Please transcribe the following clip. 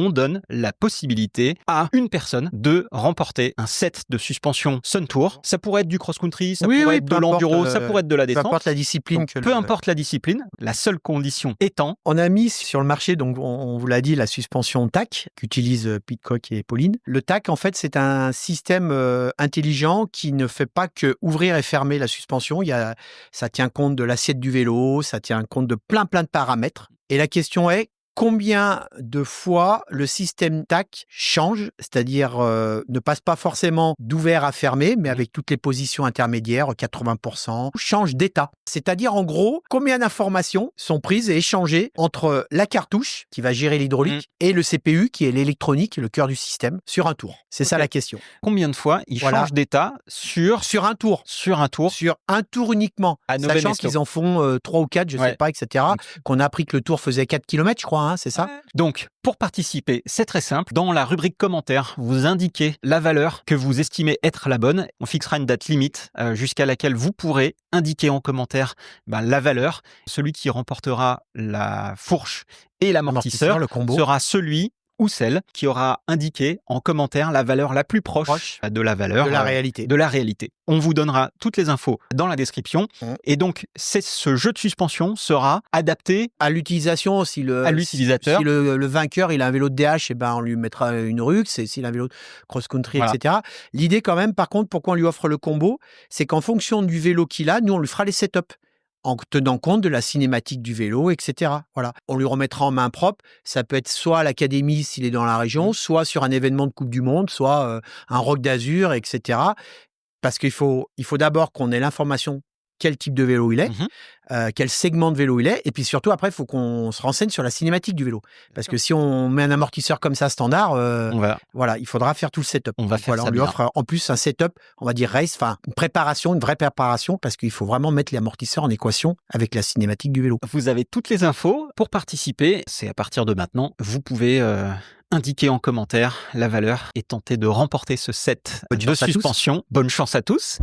on donne la possibilité à une personne de remporter un set de suspension Suntour. Ça pourrait être du cross-country, ça pourrait être de l'enduro, ça pourrait être de la descente. Peu importe la discipline. Donc, peu importe la discipline, la seule condition étant... On a mis sur le marché, donc on vous l'a dit, la suspension TAC qu'utilisent Pidcock et Pauline. Le TAC, en fait, c'est un système intelligent qui ne fait pas que ouvrir et fermer la suspension. Ça tient compte de l'assiette du vélo, ça tient compte de plein de paramètres. Et la question est, combien de fois le système TAC change, c'est-à-dire ne passe pas forcément d'ouvert à fermé, mais avec toutes les positions intermédiaires, 80%, change d'état. C'est-à-dire, en gros, combien d'informations sont prises et échangées entre la cartouche, qui va gérer l'hydraulique, et le CPU, qui est l'électronique, le cœur du système, sur un tour. C'est ça la question. Combien de fois il change d'état sur un tour? Sur un tour. Sur un tour uniquement. Sachant qu'ils en font 3 ou 4, je ne sais pas, etc. Qu'on a appris que le tour faisait 4 km, je crois, c'est ça? Donc, pour participer, c'est très simple. Dans la rubrique commentaires, vous indiquez la valeur que vous estimez être la bonne. On fixera une date limite jusqu'à laquelle vous pourrez indiquer en commentaire la valeur. Celui qui remportera la fourche et l'amortisseur le combo, sera celui ou celle qui aura indiqué en commentaire la valeur la plus proche de la valeur de la réalité. On vous donnera toutes les infos dans la description. Et donc, ce jeu de suspension sera adapté à l'utilisation. À l'utilisateur. Si le vainqueur il a un vélo de DH, on lui mettra une Rux. S'il a un vélo de cross-country, etc. L'idée quand même, par contre, pourquoi on lui offre le combo, c'est qu'en fonction du vélo qu'il a, nous, on lui fera les setups en tenant compte de la cinématique du vélo, etc. Voilà. On lui remettra en main propre. Ça peut être soit à l'académie s'il est dans la région, soit sur un événement de Coupe du Monde, soit un Rock d'Azur, etc. Parce qu'il faut d'abord qu'on ait l'information quel type de vélo il est, quel segment de vélo il est, et puis surtout après, il faut qu'on se renseigne sur la cinématique du vélo. Parce que si on met un amortisseur comme ça standard, il faudra faire tout le setup. On lui offre en plus un setup, on va dire race, enfin une vraie préparation, parce qu'il faut vraiment mettre les amortisseurs en équation avec la cinématique du vélo. Vous avez toutes les infos pour participer. C'est à partir de maintenant, vous pouvez indiquer en commentaire la valeur et tenter de remporter ce set de suspension. Bonne chance à tous.